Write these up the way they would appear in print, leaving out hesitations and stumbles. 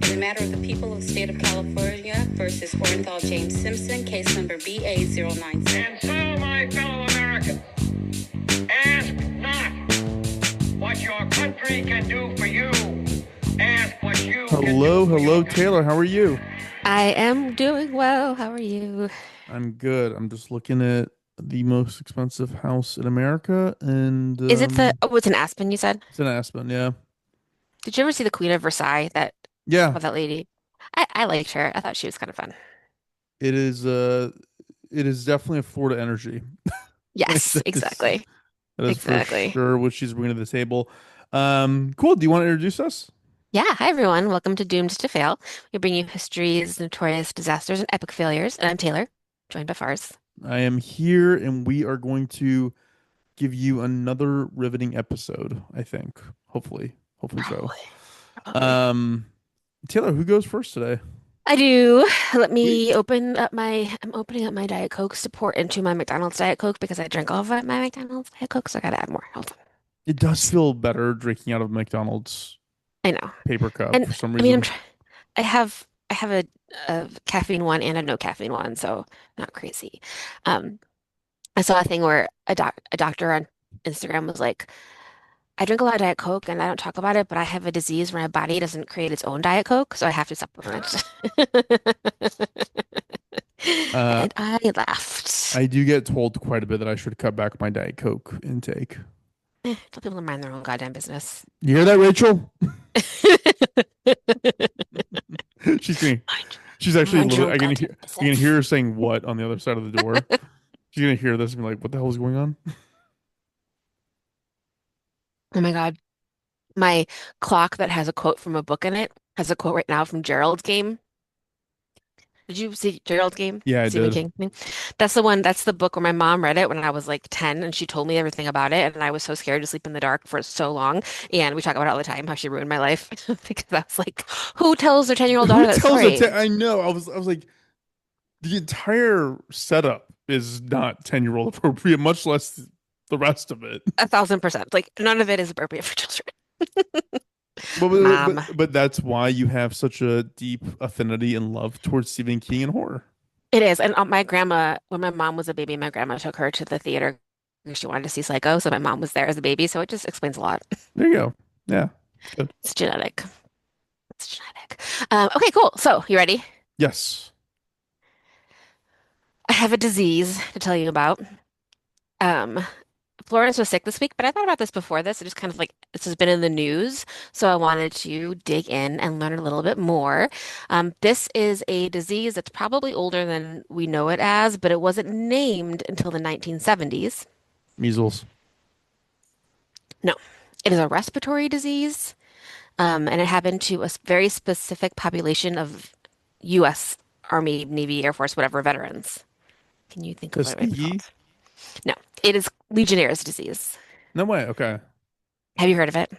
In the matter of the people of the state of California versus Orenthal James Simpson, case number BA096. And so, my fellow Americans, ask not what your country can do for you. Ask what you can Hello, do for hello, your Taylor. How are you? I am doing well. How are you? I'm good. I'm just looking at the most expensive house in America, and Is it it's an Aspen you said? it's in Aspen. Yeah, Did you ever see the Queen of Versailles, that yeah. about that lady? I liked her. I thought she was kind of fun. It is. It is definitely a Florida energy. Yes, exactly. That is for Exactly. sure what she's bringing to the table. Cool. Do you want to introduce us? Yeah, hi everyone. Welcome to Doomed to Fail. We bring you history's notorious disasters and epic failures. And I'm Taylor, joined by Fars. I am here, and we are going to give you another riveting episode. I think. Hopefully so. Probably. Probably. Taylor, who goes first today? I do. Let Sweet. me I'm opening up my Diet Cokes to pour into my McDonald's Diet Coke because I drank all of my McDonald's Diet Coke, so I gotta add more. Hold on. It does feel better drinking out of McDonald's I know. paper cup And for some I mean, reason. I have a caffeine one and a no caffeine one, so not crazy. Um, I saw a thing where a doctor on Instagram was like, I drink a lot of Diet Coke and I don't talk about it, but I have a disease where my body doesn't create its own Diet Coke, so I have to supplement. Uh, And I laughed. I do get told quite a bit that I should cut back my Diet Coke intake. Tell people to mind their own goddamn business. You hear that, Rachel? She's gonna, she's actually Mind your literally, own goddamn I can business. hear her saying what on the other side of the door. She's gonna hear this and be like, "What the hell is going on?" Oh my God. My clock that has a quote from a book in it has a quote right now from Gerald's Game. Did you see Gerald's Game? Yeah, I Stephen did. King thing? That's the one, that's the book where my mom read it when I was like 10 and she told me everything about it. And I was so scared to sleep in the dark for so long. And we talk about it all the time, how she ruined my life. Because I was like, who tells their 10-year-old Who daughter that tells story? I know. I was like, the entire setup is not 10-year-old appropriate, much less the rest of it. 1,000%. Like, none of it is appropriate for children. But Mom. that's why you have such a deep affinity and love towards Stephen King and horror. It is. And my grandma, when my mom was a baby, my grandma took her to the theater because she wanted to see Psycho. So my mom was there as a baby. So it just explains a lot. There you go. Yeah. Good. It's genetic. It's genetic. Okay, cool. So you ready? Yes. I have a disease to tell you about. Um, Florence was sick this week, but I thought about this before this. It just kind of like this has been in the news, so I wanted to dig in and learn a little bit more. This is a disease that's probably older than we know it as, but it wasn't named until the 1970s. Measles. No, it is a respiratory disease, and it happened to a very specific population of U.S. Army, Navy, Air Force, whatever veterans. Can you think of what it might be Tuskegee? called? No, it is Legionnaire's disease. No way. Okay. Have you heard of it?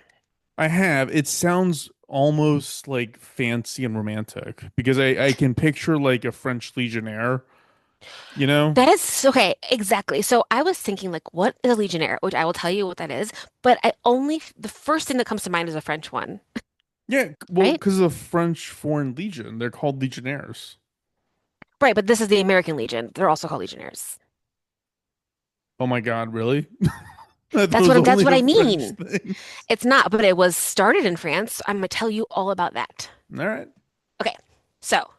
I have. It sounds almost like fancy and romantic because I can picture like a French Legionnaire, you know? That is okay, exactly. So I was thinking, like, what is a Legionnaire? Which I will tell you what that is, but the first thing that comes to mind is a French one, Yeah, well, right? because of French Foreign Legion, they're called Legionnaires. Right, but this is the American Legion. They're also called Legionnaires. Oh my God, really? I thought it was That's only what a I French mean. thing. It's not, but it was started in France. I'm gonna tell you all about that. All right. Okay, so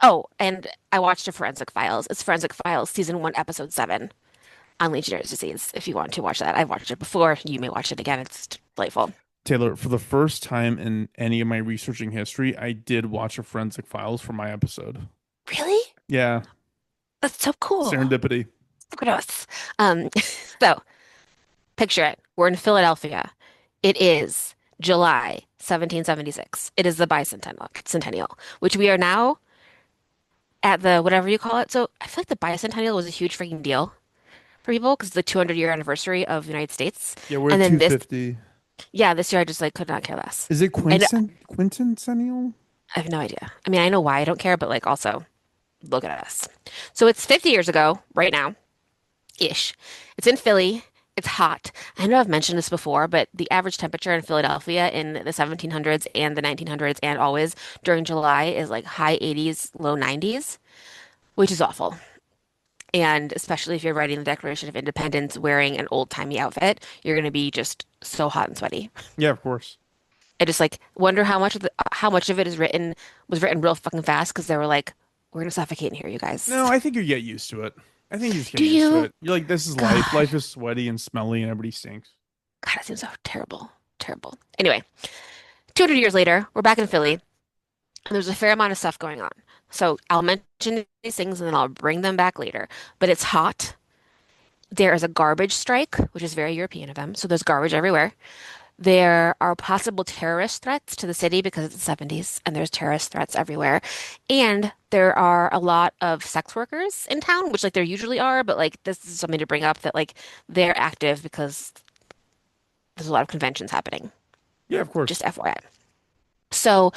oh, and I watched a Forensic Files. It's Forensic Files season 1, episode 7 on Legionnaire's disease. If you want to watch that, I've watched it before. You may watch it again. It's delightful. Taylor, for the first time in any of my researching history, I did watch a Forensic Files for my episode. Really? Yeah, That's so cool. serendipity. Look at us. So picture it. We're in Philadelphia. It is July 1776. It is the Bicentennial, which we are now at the whatever you call it. So I feel like the Bicentennial was a huge freaking deal for people because it's the 200-year anniversary of the United States. Yeah, we're And at then this, 250. yeah, this year I just like could not care less. Is it I know, quincentennial? I have no idea. I mean, I know why I don't care, but like also look at us. So it's 50 years ago, right now, ish. It's in Philly, It's hot. I know I've mentioned this before, but the average temperature in Philadelphia in the 1700s and the 1900s and always during July is like high 80s, low 90s, which is awful. And especially if you're writing the Declaration of Independence wearing an old-timey outfit, you're going to be just so hot and sweaty. Yeah, of course. I just like wonder how much of it was written real fucking fast because they were like, we're gonna suffocate in here, you No, guys. I think you get used to it. I think you just get Do used to you? it. You're like, this is life. God, Life is sweaty and smelly and everybody stinks. God, it seems so terrible, terrible. Anyway, 200 years later, we're back in Philly, and there's a fair amount of stuff going on. So I'll mention these things and then I'll bring them back later. But it's hot. There is a garbage strike, which is very European of them. So there's garbage everywhere. There are possible terrorist threats to the city because it's the 70s and there's terrorist threats everywhere. And there are a lot of sex workers in town, which like there usually are, but like this is something to bring up that like they're active because there's a lot of conventions happening. Yeah, of course. Just FYI. So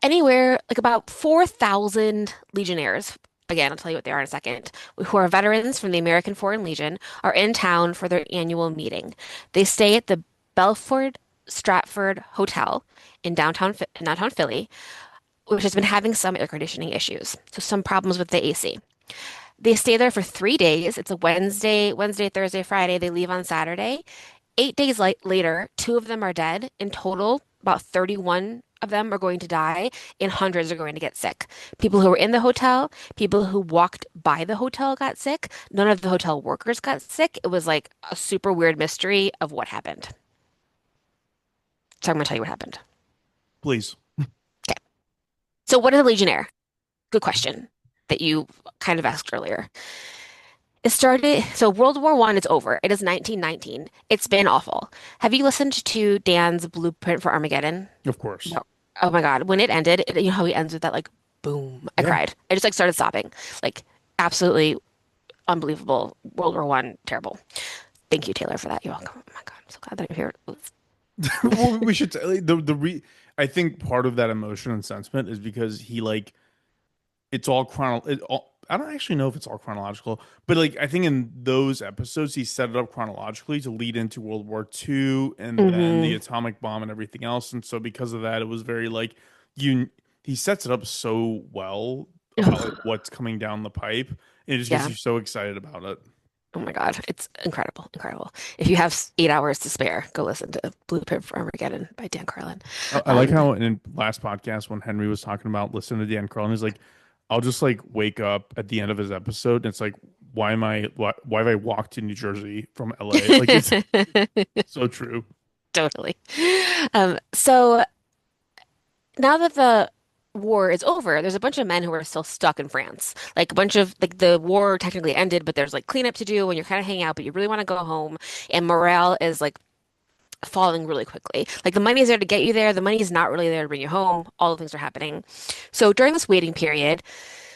anywhere like about 4,000 Legionnaires, again, I'll tell you what they are in a second, who are veterans from the American Foreign Legion, are in town for their annual meeting. They stay at the Belford Stratford Hotel in downtown Philly, which has been having some air conditioning issues. So some problems with the AC. They stay there for 3 days. It's a Wednesday, Thursday, Friday. They leave on Saturday. 8 days later, two of them are dead. In total, about 31 of them are going to die, and hundreds are going to get sick. People who were in the hotel, people who walked by the hotel got sick. None of the hotel workers got sick. It was like a super weird mystery of what happened. So I'm going to tell you what happened. Please. Okay. So what is a Legionnaire? Good question that you kind of asked earlier. It started, so World War I is over. It is 1919. It's been awful. Have you listened to Dan's Blueprint for Armageddon? Of course. No. Oh my God. When it ended, you know how he ends with that like boom. I Yeah. cried. I just like started sobbing. Like absolutely unbelievable. World War I, terrible. Thank you, Taylor, for that. You're welcome. Oh my God. I'm so glad that you're here. Well, we should I think part of that emotion and sentiment is because he like it's all I don't actually know if it's all chronological, but like I think in those episodes he set it up chronologically to lead into World War II and then the Hmm. atomic bomb and everything else. And so because of that, it was very like you he sets it up so well about like what's coming down the pipe. And it just gets Yeah. you so excited about it. Oh my God. It's incredible. Incredible. If you have 8 hours to spare, go listen to Blueprint for Armageddon by Dan Carlin. I like Um, how in last podcast when Henry was talking about listening to Dan Carlin, he's like, I'll just like wake up at the end of his episode and it's like, why have I walked to New Jersey from LA? Like it's so true. totally. So now that the war is over, there's a bunch of men who are still stuck in France. Like a bunch of like the war technically ended, but there's like cleanup to do when you're kind of hanging out, but you really want to go home. And morale is like falling really quickly. Like the money's there to get you there, the money's not really there to bring you home. All the things are happening. So during this waiting period,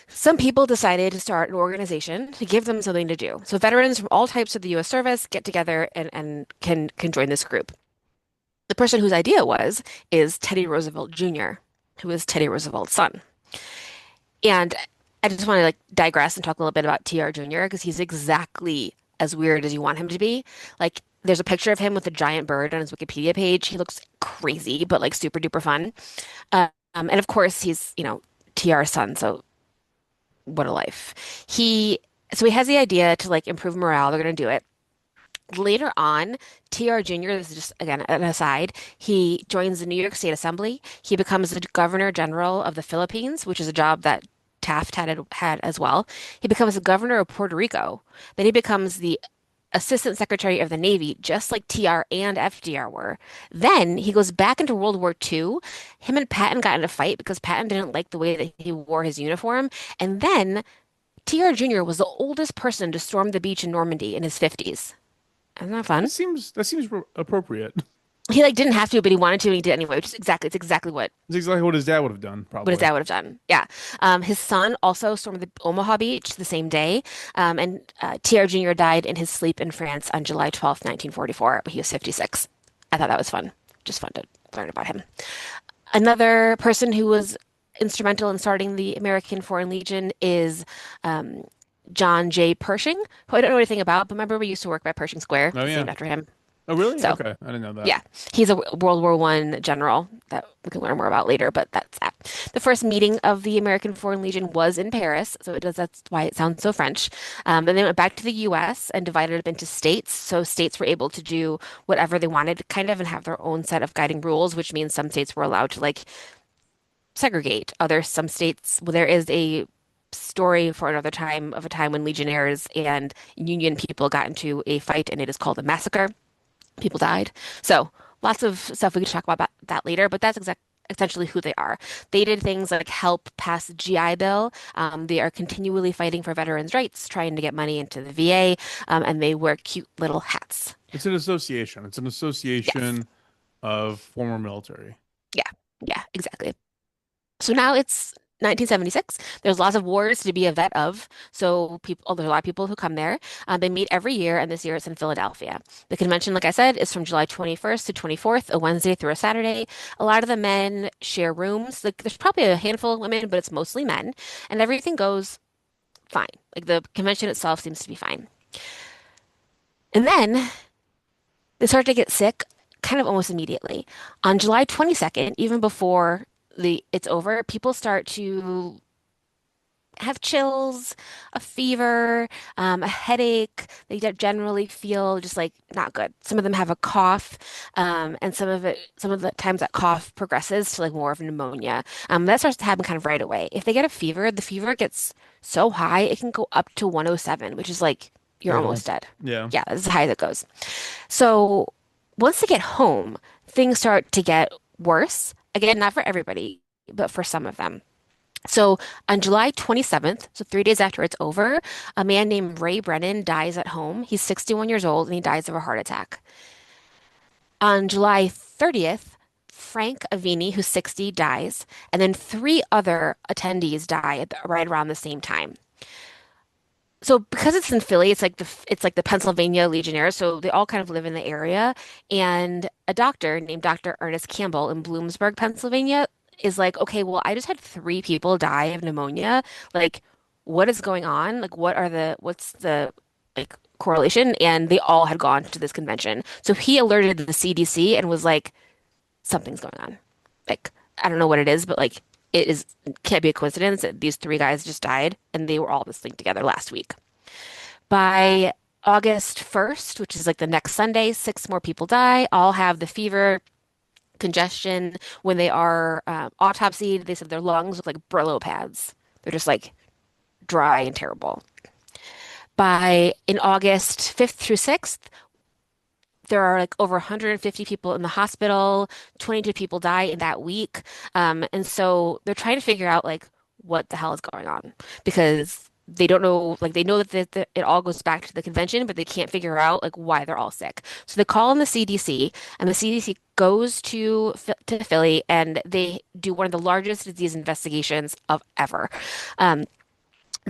some people decided to start an organization to give them something to do. So veterans from all types of the U.S. service get together and can join this group. The person whose idea is Teddy Roosevelt Jr., who is Teddy Roosevelt's son. And I just want to like digress and talk a little bit about TR Jr. because he's exactly as weird as you want him to be. Like there's a picture of him with a giant bird on his Wikipedia page. He looks crazy, but like super duper fun. And of course he's, TR's son, so what a life. So he has the idea to like improve morale. They're going to do it. Later on, TR Jr., this is just again an aside, he joins the New York State Assembly. He becomes the Governor General of the Philippines, which is a job that Taft had as well. He becomes the governor of Puerto Rico. Then he becomes the Assistant Secretary of the Navy, just like TR and FDR were. Then he goes back into World War II. Him and Patton got in a fight because Patton didn't like the way that he wore his uniform. And then TR Jr. was the oldest person to storm the beach in Normandy in his 50s. Isn't that fun? That seems appropriate. He like didn't have to, but he wanted to, and he did anyway, which is exactly It's exactly what his dad would have done, what his probably. dad would have done. Yeah. His son also stormed the Omaha Beach the same day. And TR Jr. died in his sleep in France on July 12th, 1944. He was 56. I thought that was fun. Just fun to learn about him. Another person who was instrumental in starting the American Foreign Legion is John J. Pershing, who I don't know anything about, but remember we used to work by Pershing Square. Oh It's yeah. named after him. Oh really? So Okay. I didn't know that. yeah, he's a World War One general that we can learn more about later, but that's that. The first meeting of the American Foreign Legion was in Paris, so it does that's why it sounds so French. And they went back to the US and divided up into states. So states were able to do whatever they wanted, kind of, and have their own set of guiding rules, which means some states were allowed to like segregate. Some states, well, there is a story for another time of a time when Legionnaires and Union people got into a fight, and it is called a massacre. People died. So lots of stuff we could talk about that later, but that's essentially who they are. They did things like help pass the GI Bill. They are continually fighting for veterans' rights, trying to get money into the VA, and they wear cute little hats. It's an association. It's an Yes. association of former military. Yeah. Yeah, exactly. So now it's 1976. There's lots of wars to be a vet of. So there's a lot of people who come there. They meet every year, and this year it's in Philadelphia. The convention, like I said, is from July 21st to 24th, a Wednesday through a Saturday. A lot of the men share rooms. Like there's probably a handful of women, but it's mostly men, and everything goes fine. Like the convention itself seems to be fine. And then they start to get sick kind of almost immediately. On July 22nd, even before the it's over, people start to have chills, a fever, a headache. They generally feel just like not good. Some of them have a cough, and some of the times that cough progresses to like more of pneumonia. That starts to happen kind of right away. If they get a fever, the fever gets so high it can go up to 107, which is like you're Fatal. almost dead. Yeah. Yeah, that's as high as it goes. So once they get home, things start to get worse. Again, not for everybody, but for some of them. So on July 27th, so 3 days after it's over, a man named Ray Brennan dies at home. He's 61 years old and he dies of a heart attack. On July 30th, Frank Avini, who's 60, dies, and then three other attendees die right around the same time. So because it's in Philly, it's like the Pennsylvania Legionnaires, so they all kind of live in the area. And a doctor named Dr. Ernest Campbell in Bloomsburg, Pennsylvania, is like, okay, well, I just had three people die of pneumonia. Like, what is going on? Like, what's the like correlation? And they all had gone to this convention. So he alerted the CDC and was like, something's going on. Like, I don't know what it is, but like can't be a coincidence that these three guys just died and they were all this linked together last week. By August 1st, which is like the next Sunday, six more people die, all have the fever, congestion. When they are autopsied, they said their lungs look like Brillo pads. They're just like dry and terrible. By in August 5th through 6th, there are like over 150 people in the hospital, 22 people die in that week. And so they're trying to figure out like what the hell is going on because they don't know, like they know that it all goes back to the convention, but they can't figure out like why they're all sick. So they call in the CDC and the CDC goes to Philly and they do one of the largest disease investigations of ever. Um,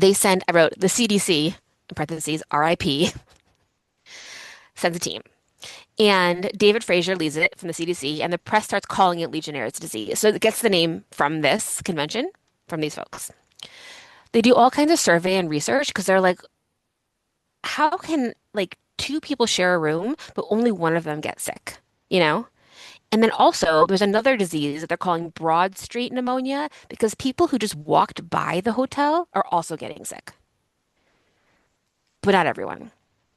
I wrote the CDC, in parentheses, RIP, sends a team. And David Fraser leads it from the CDC, and the press starts calling it Legionnaire's disease. So it gets the name from this convention, from these folks. They do all kinds of survey and research because they're like, how can like two people share a room, but only one of them get sick, you know? And then also, there's another disease that they're calling Broad Street pneumonia because people who just walked by the hotel are also getting sick, but not everyone.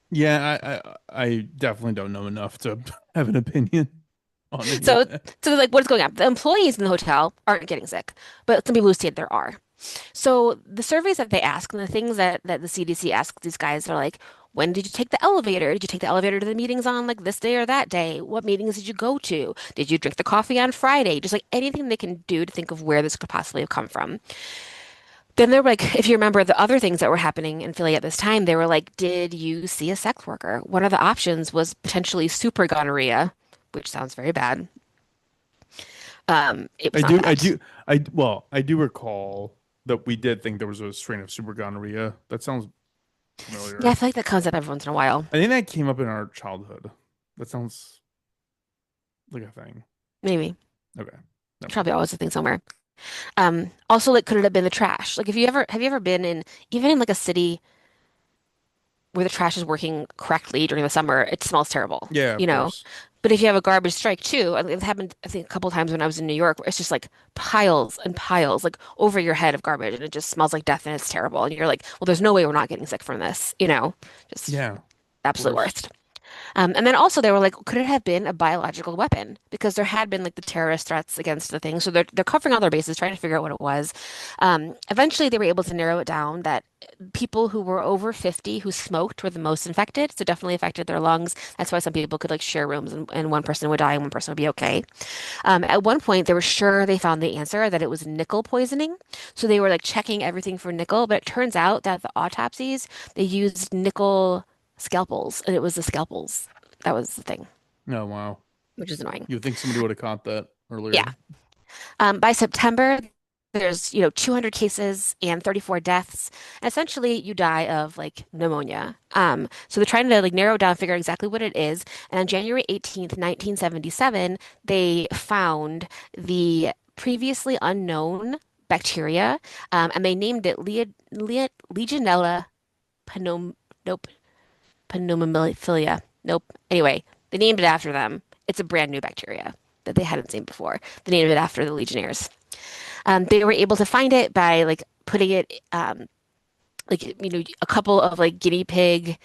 Yeah, I definitely don't know enough to have an opinion on any of So, that. so like, what's going on? The employees in the hotel aren't getting sick, but some people who stayed there are. So the surveys that they ask and the things that the CDC asks these guys are like, when did you take the elevator? Did you take the elevator to the meetings on like this day or that day? What meetings did you go to? Did you drink the coffee on Friday? Just like anything they can do to think of where this could possibly have come from. Then they're like, if you remember the other things that were happening in Philly at this time, they were like, did you see a sex worker? One of the options was potentially super gonorrhea, which sounds very bad. It I was not do, I that. do, well, I do recall that we did think there was a strain of super gonorrhea. That sounds Yeah, I familiar. feel like that comes up every once in a while. I think that came up in our childhood. That sounds like a thing. Maybe. Okay, never mind. Probably always a thing somewhere. Also, like, could it have been the trash? Like, if you ever have you ever been in even in like a city? where the trash is working correctly during the summer, it smells terrible, Yeah, of you know? course. But if you have a garbage strike too, and it happened, I think, a couple times when I was in New York, where it's just like piles and piles, like over your head of garbage, and it just smells like death and it's terrible. And you're like, well, there's no way we're not getting sick from this, just Yeah, of absolute course. worst. And then also they were like, could it have been a biological weapon? Because there had been like the terrorist threats against the thing. So they're covering all their bases, trying to figure out what it was. Eventually they were able to narrow it down that people who were over 50 who smoked were the most infected. So definitely affected their lungs. That's why some people could like share rooms and one person would die and one person would be okay. At one point they were sure they found the answer that it was nickel poisoning. So they were like checking everything for nickel, but it turns out that the autopsies, they used nickel scalpels, and it was the scalpels. That was the thing, Oh, wow. which is annoying. You would think somebody would have caught that Yeah. earlier. By September, there's, 200 cases and 34 deaths. And essentially, you die of like pneumonia. So they're trying to like narrow it down, figure out exactly what it is. And on January 18th, 1977, they found the previously unknown bacteria, and they named it Legionella pneum, nope, pneumophilia. Nope. Anyway, they named it after them. It's a brand new bacteria that they hadn't seen before. They named it after the Legionnaires. They were able to find it by like putting it a couple of like guinea pig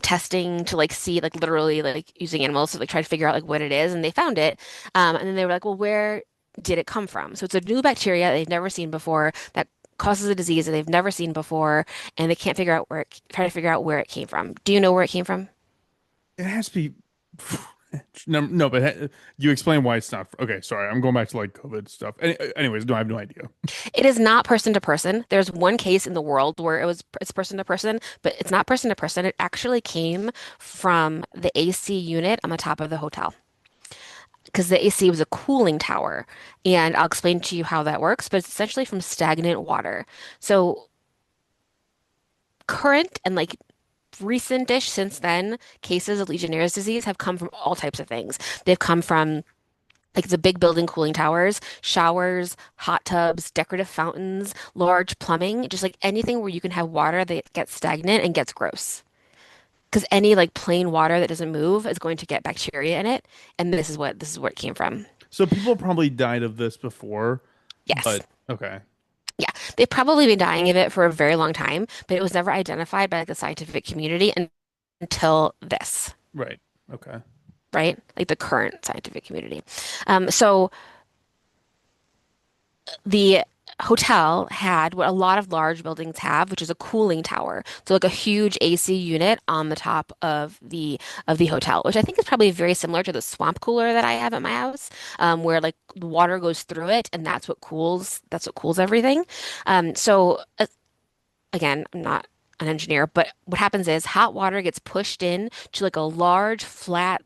testing to like see like literally like using animals to like try to figure out like what it is, and they found it. And then they were like, well, where did it come from? So it's a new bacteria they've never seen before that causes a disease that they've never seen before, and they can't figure out try to figure out where it came from. Do you know where it came from? It has to be. No, no, but you explain why it's not. Okay, sorry. I'm going back to like COVID stuff. Anyways, no, I have no idea. It is not person to person. There's one case in the world where it's person to person, but it's not person to person. It actually came from the AC unit on the top of the hotel because the AC was a cooling tower. And I'll explain to you how that works, but it's essentially from stagnant water. So current and like recent-ish since then, cases of Legionnaire's disease have come from all types of things. They've come from like the big building cooling towers, showers, hot tubs, decorative fountains, large plumbing, just like anything where you can have water that gets stagnant and gets gross. Because any like plain water that doesn't move is going to get bacteria in it, and this is where it came from. So people probably died of this before, Yes. but okay, Yeah. They've probably been dying of it for a very long time, but it was never identified by like, the scientific community until this, right, okay. right? Like the current scientific community. So the hotel had what a lot of large buildings have, which is a cooling tower. So like a huge AC unit on the top of the hotel, which I think is probably very similar to the swamp cooler that I have at my house, where like the water goes through it and that's what cools everything. So again, I'm not an engineer, but what happens is hot water gets pushed in to like a large flat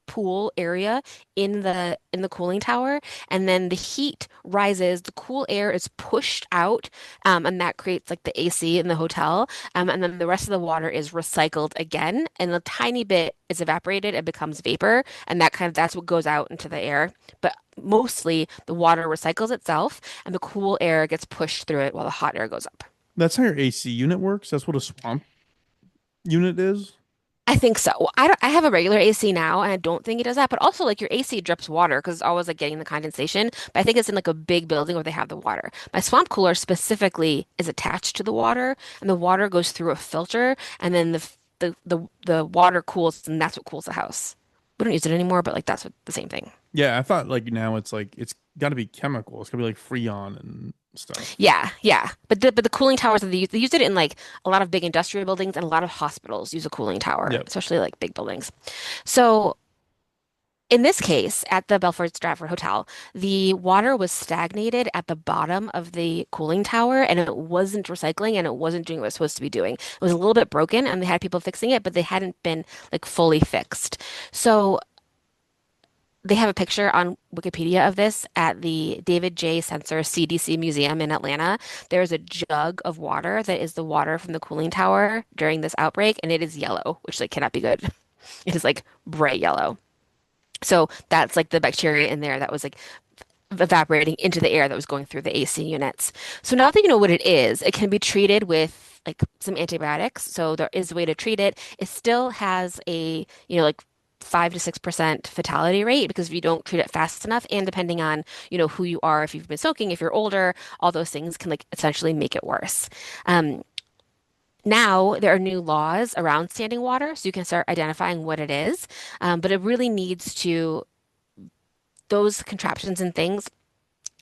pool area in the cooling tower, and then the heat rises, the cool air is pushed out, and that creates like the AC in the hotel, and then the rest of the water is recycled again, and a tiny bit is evaporated and becomes vapor, and that's what goes out into the air. But mostly the water recycles itself, and the cool air gets pushed through it while the hot air goes up. That's how your AC unit works. That's what a swamp unit is. I think so. Well, I have a regular AC now, and I don't think it does that. But also, like your AC drips water because it's always like getting the condensation. But I think it's in like a big building where they have the water. My swamp cooler specifically is attached to the water, and the water goes through a filter, and then the water cools, and that's what cools the house. We don't use it anymore, but like that's what the same thing. Yeah, I thought like now it's like it's got to be chemical. It's gonna be like Freon and stuff. Yeah, yeah. But the cooling towers that they use it in like a lot of big industrial buildings, and a lot of hospitals use a cooling tower, Yep. especially like big buildings. So in this case, at the Belford Stratford Hotel, the water was stagnated at the bottom of the cooling tower, and it wasn't recycling and it wasn't doing what it was supposed to be doing. It was a little bit broken, and they had people fixing it, but they hadn't been like fully fixed. So they have a picture on Wikipedia of this at the David J. Sensor CDC Museum in Atlanta. There's a jug of water that is the water from the cooling tower during this outbreak, and it is yellow, which like cannot be good. It is like bright yellow. So that's like the bacteria in there that was like evaporating into the air that was going through the AC units. So now that you know what it is, it can be treated with like some antibiotics. So there is a way to treat it. It still has a, like 5 to 6% fatality rate because if you don't treat it fast enough, and depending on, who you are, if you've been soaking, if you're older, all those things can like essentially make it worse. Um, Now there are new laws around standing water, so you can start identifying what it is. But it really needs to, those contraptions and things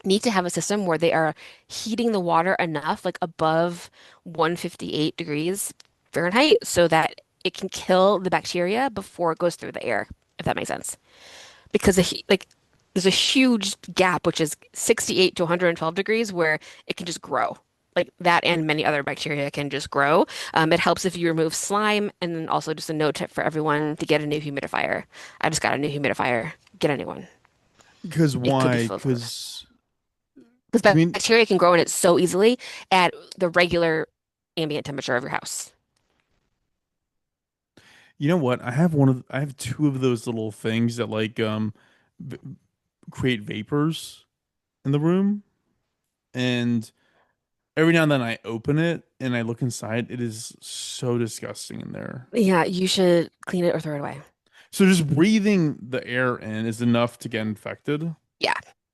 need to have a system where they are heating the water enough, like above 158 degrees Fahrenheit, so that it can kill the bacteria before it goes through the air, if that makes sense. Because there's a huge gap, which is 68 to 112 degrees, where it can just grow. Like that and many other bacteria can just grow. It helps if you remove slime, and then also just a note tip for everyone to get a new humidifier. I just got a new humidifier. Get a new one. Because It could be why? full of because Commun bacteria can grow in it so easily at the regular ambient temperature of your house. You know what? I have two of those little things that like v create vapors in the room, and every now and then I open it and I look inside. It is so disgusting in there. Yeah, you should clean it or throw it away. So just breathing the air in is enough to get infected. Yeah.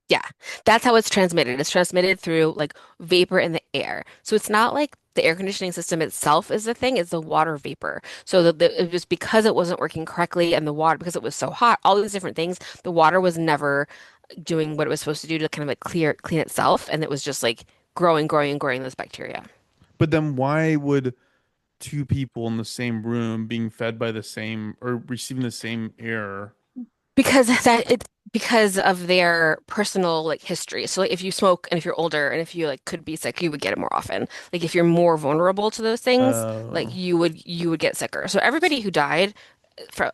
Yeah. That's how it's transmitted. It's transmitted through like vapor in the air. So it's not like the air conditioning system itself is the thing, it's the water vapor. So it was because it wasn't working correctly and the water, because it was so hot, all these different things, the water was never doing what it was supposed to do to kind of like clean itself. And it was just like growing this bacteria. But then why would two people in the same room being fed by the same or receiving the same air? Because of their personal like history. So like, if you smoke and if you're older and if you like could be sick, you would get it more often. Like if you're more vulnerable to those things, like Uh, you would get sicker. So everybody who died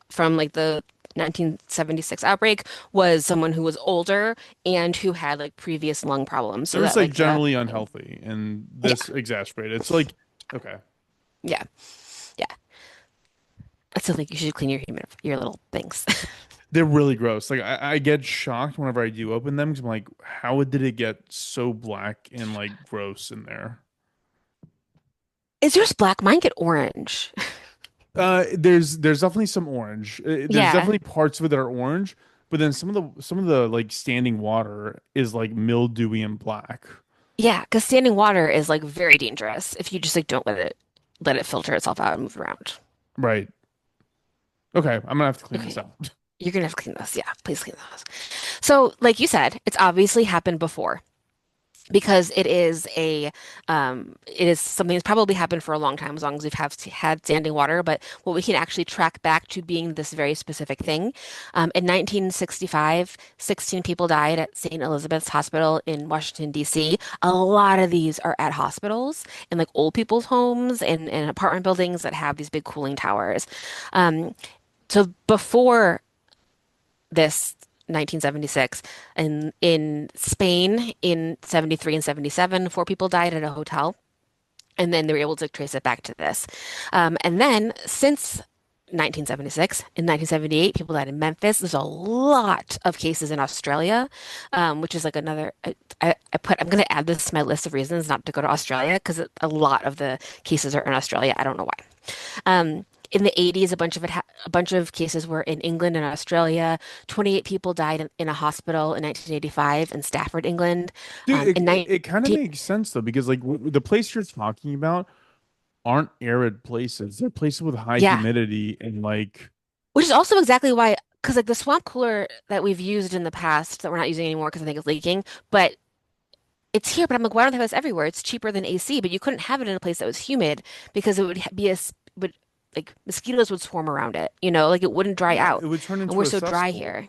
from like the 1976 outbreak was someone who was older and who had like previous lung problems. So they're just that like like that generally unhealthy, and yeah, this exacerbated. It's like okay. yeah, yeah. I still think you should clean your little things. They're really gross. Like I get shocked whenever I do open them because I'm like, how did it get so black and like gross in there? Is yours black? Mine get orange. There's definitely some orange. There's Yeah. definitely parts of it that are orange, but then some of the like standing water is like mildewy and black. Yeah, because standing water is like very dangerous if you just like don't let it filter itself out and move around. Right. Okay, I'm gonna have to clean this Okay, out. you're gonna have to clean those. Yeah, please clean those. So, like you said, it's obviously happened before because it is something that's probably happened for a long time, as long as we've have had standing water. But what we can actually track back to being this very specific thing. In 1965, 16 people died at St. Elizabeth's Hospital in Washington, D.C. A lot of these are at hospitals and like old people's homes and apartment buildings that have these big cooling towers. Um, so before this 1976 and in Spain in 73 and 77 four people died at a hotel and then they were able to trace it back to this and then since 1976 in 1978 people died in Memphis. There's a lot of cases in Australia, which is like another I'm going to add this to my list of reasons not to go to Australia because a lot of the cases are in Australia. I don't know why. In the 80s, a bunch of cases were in England and Australia. 28 people died in a hospital in 1985 in Stafford, England. Dude, In it kind of 19, makes sense though because like the place you're talking about aren't arid places. They're places with high yeah, humidity and like which is also exactly why, because like the swamp cooler that we've used in the past that we're not using anymore because I think it's leaking, but it's here. But I'm like, why don't they have this everywhere? It's cheaper than AC, but you couldn't have it in a place that was humid because it would be would like mosquitoes would swarm around it, like it wouldn't dry yeah, out. it would turn And we're into a so dry cesspool. here.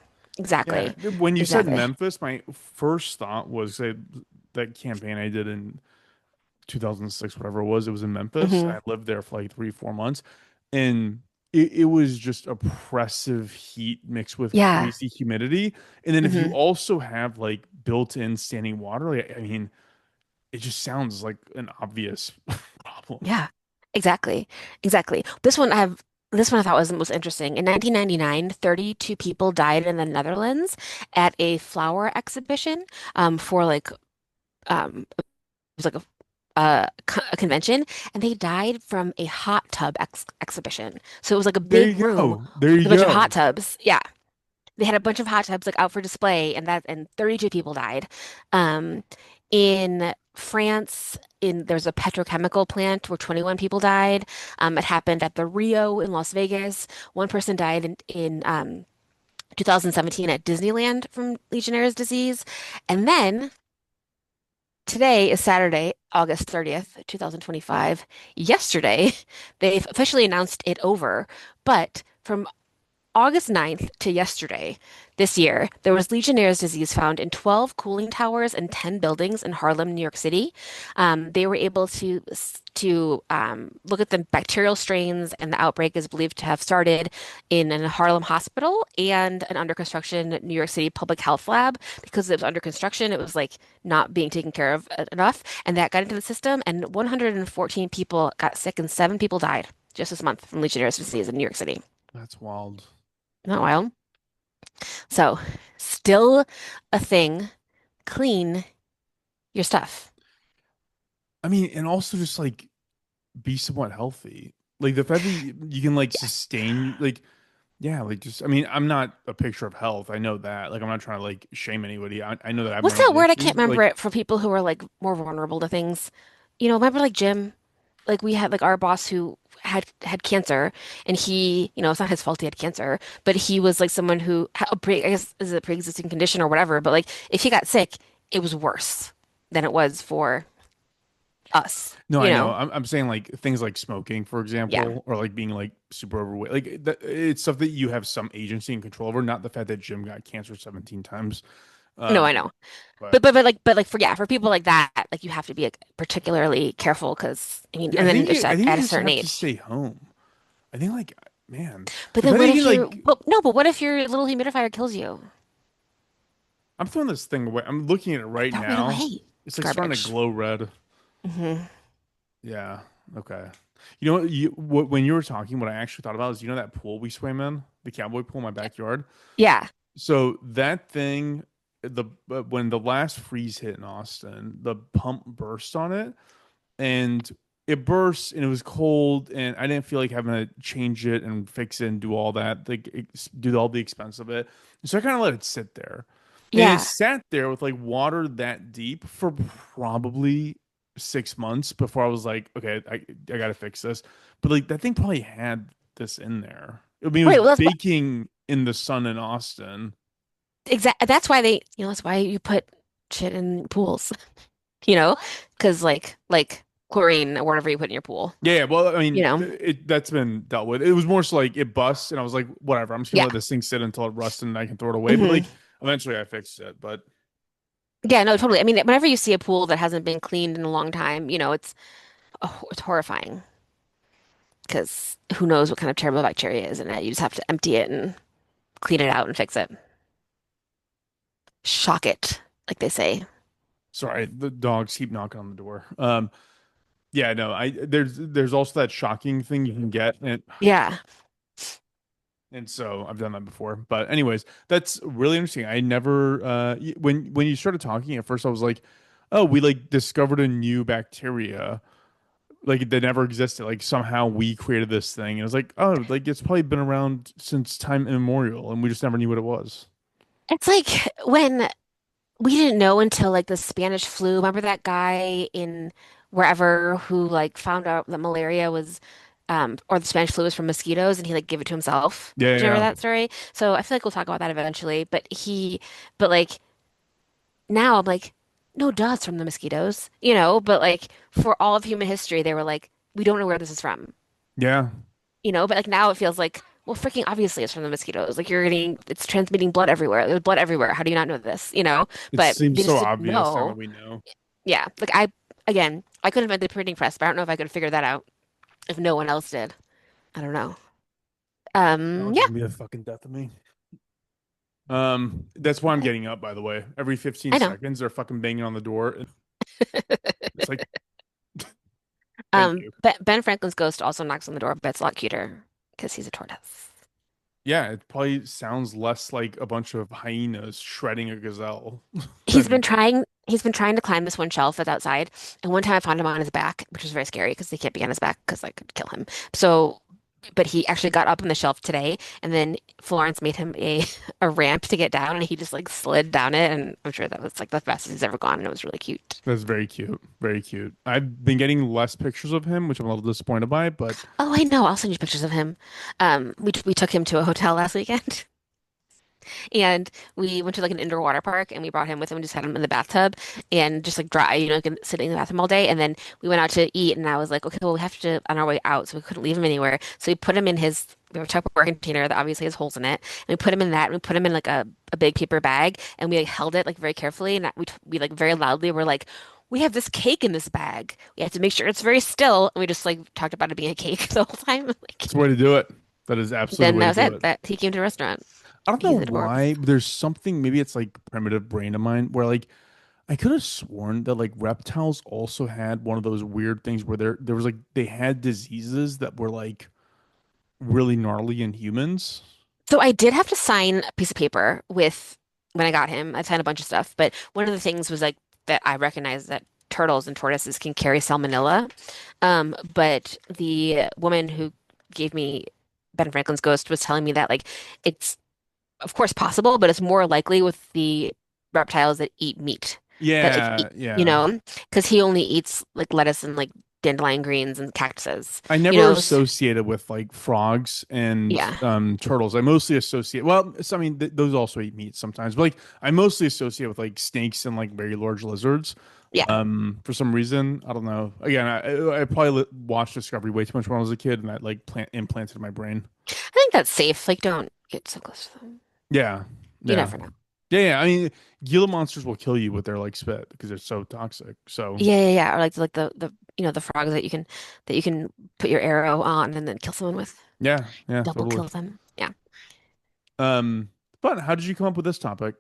Yeah, Exactly. when you said Exactly. Memphis, my first thought was that campaign I did in 2006, whatever it was in Memphis. Hmm. I lived there for like 3, 4 months, and it was just oppressive heat mixed with Yeah. crazy humidity. And then if you Hmm. also have like built-in standing water, like, I mean, it just sounds like an obvious problem. Yeah. Exactly. Exactly. This one I have. this one I thought was most interesting. In 1999, 32 people died in the Netherlands at a flower exhibition for like it was like a convention, and they died from a hot tub exhibition. So it was like a There big you room go. There with a you bunch of hot go. tubs. Yeah, they had a bunch of hot tubs like out for display, and 32 people died. Um, in France, in there's a petrochemical plant where 21 people died. It happened at the Rio in Las Vegas. One person died in 2017 at Disneyland from Legionnaire's disease. And then today is Saturday, August 30th, 2025. Yesterday, they've officially announced it over, but from August 9th to yesterday this year, there was Legionnaire's disease found in 12 cooling towers and 10 buildings in Harlem, New York City. They were able to look at the bacterial strains, and the outbreak is believed to have started in a Harlem hospital and an under construction New York City public health lab. Because it was under construction, it was like not being taken care of enough, and that got into the system, and 114 people got sick and 7 people died just this month from Legionnaire's disease in New York City. That's wild. Isn't that wild? So, still a thing. Clean your stuff. I mean, and also just like be somewhat healthy. Like the fact that you can like Yes. sustain, like, yeah, like just, I mean, I'm not a picture of health. I know that. Like, I'm not trying to like shame anybody. I know that I have my What's own that word? I issues, can't but remember like, it for people who are like more vulnerable to things. Remember like Jim? Like we had like our boss who had cancer, and it's not his fault he had cancer, but he was like someone who had I guess is a pre-existing condition or whatever, but like if he got sick, it was worse than it was for us, no, you I know. know? I'm saying like things like smoking, for Yeah. example, or like being like super overweight. Like that, it's stuff that you have some agency and control over, not the fact that Jim got cancer 17 times. No, I Um, know. but But like for people like that, like you have to be like, particularly careful because I mean, yeah, and then just I think at you a just certain have to age. stay home. I think like, man, But the then fact that what you can if like, but what if your little humidifier kills you? I'm throwing this thing away. I'm looking at it right Throw it now. away. It's It's like starting to garbage. glow red. Hmm. Yeah. Okay. You know what? When you were talking, what I actually thought about is that pool we swam in, the cowboy pool in my backyard. Yeah. So that thing, when the last freeze hit in Austin, the pump burst on it, and it burst, and it was cold, and I didn't feel like having to change it and fix it and do all that, like do all the expense of it. So I kind of let it sit there, and it Yeah. sat there with like water that deep for probably 6 months before I was like, okay, I gotta fix this. But like that thing probably had this in there. I mean, it was Right. Well, that's what baking in the sun in Austin. that's why that's why you put shit in pools, because like chlorine or whatever you put in your pool, Yeah, yeah, well, I you mean, know? that's been dealt with. It was more so like it busts, and I was like, whatever, I'm just gonna Yeah. let this thing sit until it rusts, and I can throw it away. But Hmm. like, eventually, I fixed it. But Yeah, no, totally. I mean, whenever you see a pool that hasn't been cleaned in a long time, it's horrifying because who knows what kind of terrible bacteria is in it. You just have to empty it and clean it out and fix it. Shock it, like they say. sorry, the dogs keep knocking on the door. Yeah, no, I there's also that shocking thing you can get, Yeah. and so I've done that before. But anyways, that's really interesting. I never when you started talking at first, I was like, oh, we like discovered a new bacteria like that never existed. Like somehow we created this thing, and it was like, oh, like it's probably been around since time immemorial, and we just never knew what it was. It's like when we didn't know until like the Spanish flu. Remember that guy in wherever who like found out that malaria was or the Spanish flu was from mosquitoes, and he like gave it to himself. Yeah, Do you remember yeah. that story? So I feel like we'll talk about that eventually. But like now I'm like, no, duh, it's from the mosquitoes, But like for all of human history, they were like, we don't know where this is from, Yeah. But like now it feels like, well, freaking obviously it's from the mosquitoes. Like it's transmitting blood everywhere. There's blood everywhere. How do you not know this? It But seems they so just didn't obvious now that know. we know. Yeah. Again, I could invent the printing press, but I don't know if I could figure that out if no one else did. I don't know. Dogs are Yeah, gonna be the fucking death of me. That's why I'm getting up, by the way. Every 15 I know. seconds, they're fucking banging on the door. It's like, thank you. Ben Franklin's ghost also knocks on the door, but it's a lot cuter. because he's a tortoise. Yeah, it probably sounds less like a bunch of hyenas shredding a gazelle He's been than trying he's been trying to climb this one shelf that's outside, and one time I found him on his back, which was very scary because he can't be on his back because I could kill him. So, but he actually got up on the shelf today, and then Florence made him a a ramp to get down, and he just like slid down it, and I'm sure that was like the fastest he's ever gone, and it was really cute. that's very cute. Very cute. I've been getting less pictures of him, which I'm a little disappointed by, but Oh, I know. I'll send you pictures of him. We took him to a hotel last weekend. And we went to like an indoor water park and we brought him with him and just had him in the bathtub and just like dry, sitting in the bathroom all day. And then we went out to eat and I was like, okay, well, we have to on our way out. So we couldn't leave him anywhere. So we put him in we have a Tupperware container that obviously has holes in it. And we put him in that and we put him in like a big paper bag and we like held it like very carefully. And we like very loudly were like, we have this cake in this bag. We have to make sure it's very still. And we just like talked about it being a cake the whole time. Like, it's the way to do it. That is absolutely then the way that to was do it. it. That he came to a restaurant. I don't know He's adorable. why, but there's something, maybe it's like primitive brain of mine where like I could have sworn that like reptiles also had one of those weird things where there was like they had diseases that were like really gnarly in humans. So I did have to sign a piece of paper with when I got him. I signed a bunch of stuff, but one of the things was like that I recognized that turtles and tortoises can carry salmonella. But the woman who gave me Ben Franklin's ghost was telling me that like it's of course possible, but it's more likely with the reptiles that eat meat. That if Yeah, you yeah. know, because he only eats like lettuce and like dandelion greens and cactuses. I You never know, associated with like frogs and yeah. turtles. I mostly associate, well, so, I mean, th those also eat meat sometimes, but like I mostly associate with like snakes and like very large lizards. Yeah. For some reason, I don't know. Again, I probably watched Discovery way too much when I was a kid, and that like implanted in my brain. I think that's safe. Like, don't get so close to them. Yeah, You yeah, never know. yeah, yeah. I mean, Gila monsters will kill you with their like spit because they're so toxic. So Yeah, yeah, yeah. Or like the the frogs that you can put your arrow on and then kill someone with. yeah, yeah, Double totally. kill them. Yeah. Um, but how did you come up with this topic?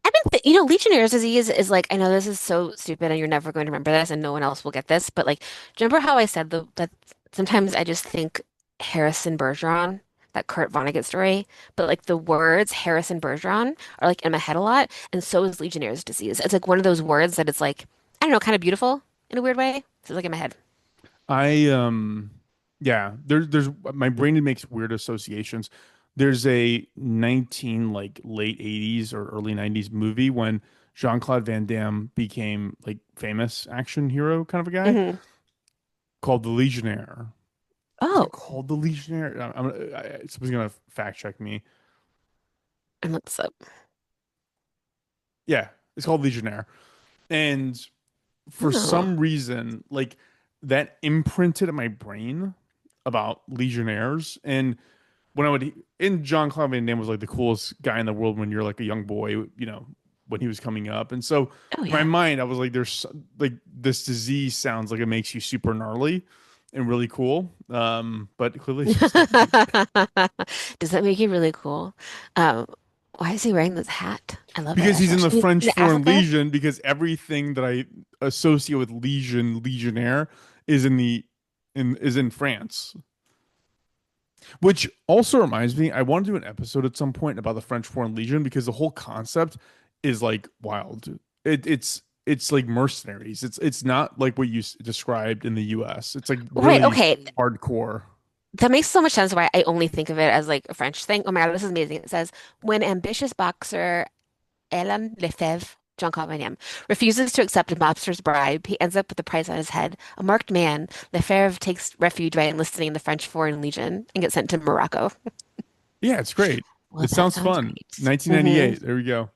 I've been th Legionnaire's disease is like I know this is so stupid and you're never going to remember this and no one else will get this, but like do you remember how I said that sometimes I just think Harrison Bergeron, that Kurt Vonnegut story, but like the words Harrison Bergeron are like in my head a lot, and so is Legionnaire's disease. It's like one of those words that it's like I don't know, kind of beautiful in a weird way. So it's like in my head. I yeah, there's my brain makes weird associations. There's a 19 like late 80s or early 90s movie when Jean-Claude Van Damme became like famous action hero kind of a guy Hmm. called The Legionnaire. Is it Oh, called The Legionnaire? Somebody's gonna fact check me. and look this up. Yeah, it's called Legionnaire. And for Oh, some reason, like that imprinted in my brain about Legionnaires. And when I would, and John Claude Van Damme was like the coolest guy in the world when you're like a young boy, when he was coming up. And so oh in my yeah. mind, I was like, like this disease sounds like it makes you super gnarly and really cool. But clearly it's just like Does that make you really cool? Um, why is he wearing this hat? I love it. because he's in the Is French it Foreign Africa? Legion, because everything that I associate with Legionnaire is in France. Which also reminds me, I want to do an episode at some point about the French Foreign Legion because the whole concept is like wild. It's like mercenaries. It's not like what you described in the U.S. It's like Right, really okay. hardcore. That makes so much sense why I only think of it as like a French thing. Oh my God, this is amazing. It says, when ambitious boxer Alain Lefebvre, John Van Damme, refuses to accept a mobster's bribe, he ends up with the price on his head. A marked man, Lefebvre takes refuge by enlisting in the French Foreign Legion and gets sent to Morocco. Yeah, it's great. Well, It that sounds sounds fun. great. 1998. There we go.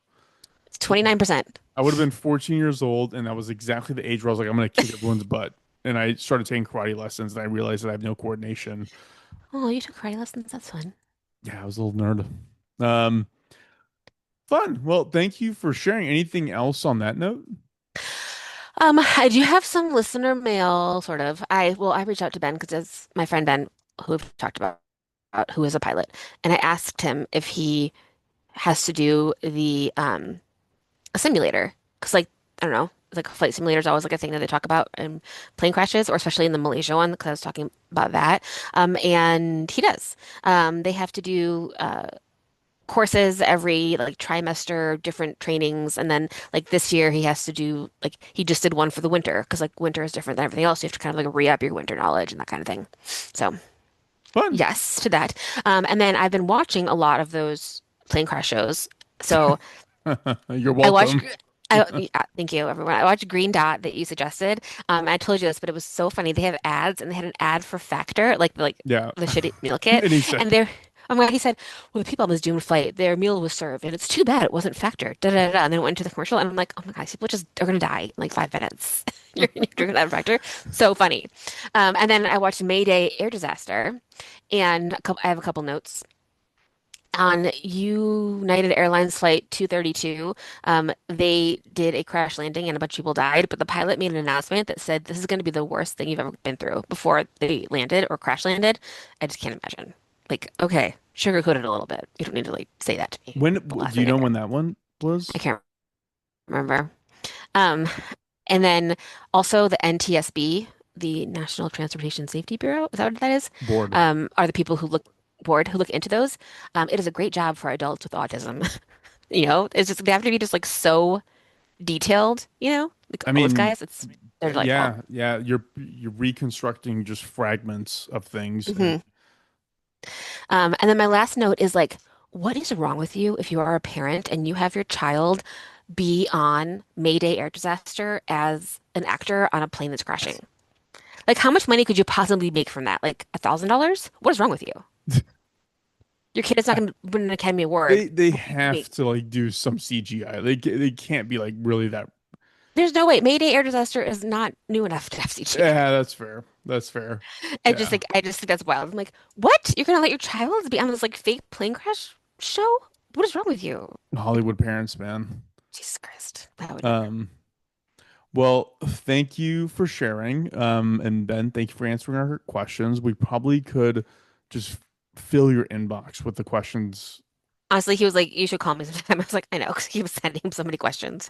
It's 29%. I would have been 14 years old, and that was exactly the age where I was like, I'm gonna kick everyone's butt. And I started taking karate lessons, and I realized that I have no coordination. Oh, you took karate lessons. That's fun. Yeah, I was a little nerd. Um, Fun. Well, thank you for sharing. Anything else on that note? I do have some listener mail, sort of. I reached out to Ben because it's my friend Ben, who we've talked about, who is a pilot, and I asked him if he has to do the a simulator because, like, I don't know, like flight simulator is always like a thing that they talk about in plane crashes, or especially in the Malaysia one, because I was talking about that. And he does. They have to do courses every like trimester, different trainings, and then like this year he has to do like he just did one for the winter because like winter is different than everything else. You have to kind of like re-up your winter knowledge and that kind of thing. So Fun. yes to that. And then I've been watching a lot of those plane crash shows. So You're I watched. welcome. Yeah, thank you, everyone. I watched Green Dot that you suggested. I told you this, but it was so funny. They have ads, and they had an ad for Factor, like Yeah. the shitty meal kit, And he said, and they're. Oh my God, he said, well, the people on this doomed flight, their meal was served, and it's too bad it wasn't Factor. Da, da, da, da. And then it went to the commercial, and I'm like, oh my God, these people just are gonna die in like 5 minutes. You're drinking out of Factor. So funny. And then I watched Mayday Air Disaster, and I have a couple notes. On United Airlines Flight 232, they did a crash landing and a bunch of people died, but the pilot made an announcement that said this is going to be the worst thing you've ever been through before they landed or crash landed. I just can't imagine. Like, okay, sugarcoat it a little bit. You don't need to like say that to me. when The last do you thing I know heard. when that one I was? can't remember. Um, and then also the NTSB, the National Transportation Safety Bureau, is that what that is? Bored. Are the people who look into those. It is a great job for adults with autism. It's just they have to be just like so detailed, like I all those mean, guys. They're delightful. yeah. You're reconstructing just fragments of things, and hmm and then my last note is like, what is wrong with you if you are a parent and you have your child be on Mayday Air Disaster as an actor on a plane that's crashing? Like, how much money could you possibly make from that? Like $1,000? What is wrong with you? Your kid is not going to win an Academy Award. they What do you have make? to like do some CGI. They can't be like really that. There's no way. Mayday Air Disaster is not new enough to have CGI. Yeah, that's fair. That's fair. Yeah. I just think that's wild. I'm like, what? You're gonna let your child be on this like fake plane crash show? What is wrong with you? Hollywood parents, man. Jesus Christ. I would never. Um, well, thank you for sharing. And Ben, thank you for answering our questions. We probably could just fill your inbox with the questions. Honestly, he was like, you should call me sometime. I was like, I know, because he was sending him so many questions.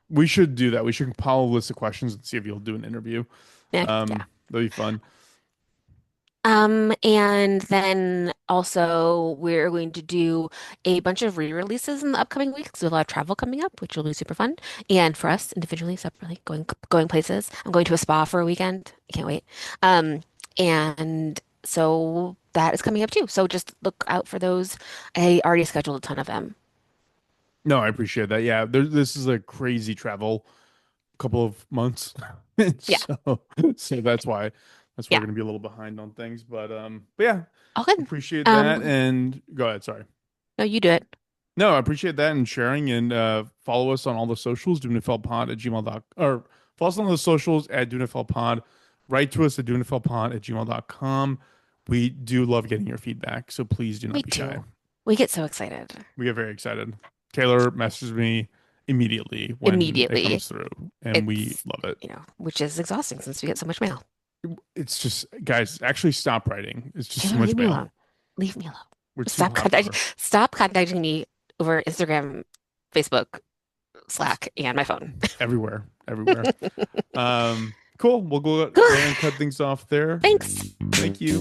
We should do that. We should compile a list of questions and see if you'll do an interview. Yeah, yeah. That'd be fun. And then also we're going to do a bunch of re-releases in the upcoming weeks. We have a lot of travel coming up, which will be super fun. And for us individually, separately, going places. I'm going to a spa for a weekend. I can't wait. And so that is coming up too. So just look out for those. I already scheduled a ton of them. No, I appreciate that. Yeah, this is a crazy travel couple of months. Yeah. So that's why we're Yeah. gonna be a little behind on things. But yeah, All good. appreciate that. Um, And go ahead, sorry. no, you do it. No, I appreciate that and sharing and follow us on all the socials, doingitfellpod at gmail.com or follow us on the socials at doingitfellpod. Write to us at doingitfellpod at gmail.com. We do love getting your feedback, so please do Me not be shy. too. We get so excited. We get very excited. Taylor messages me immediately when it Immediately. comes through, and we It's, love it. which is exhausting since we get so much mail. It's just, guys, actually stop writing. It's just too Taylor, much leave me mail. alone. Leave me alone. We're too popular. Stop contacting me over Instagram, Facebook, Slack, and my phone. Everywhere, everywhere. Cool. We'll go Cool. ahead and cut things off there. Thanks. Thank you.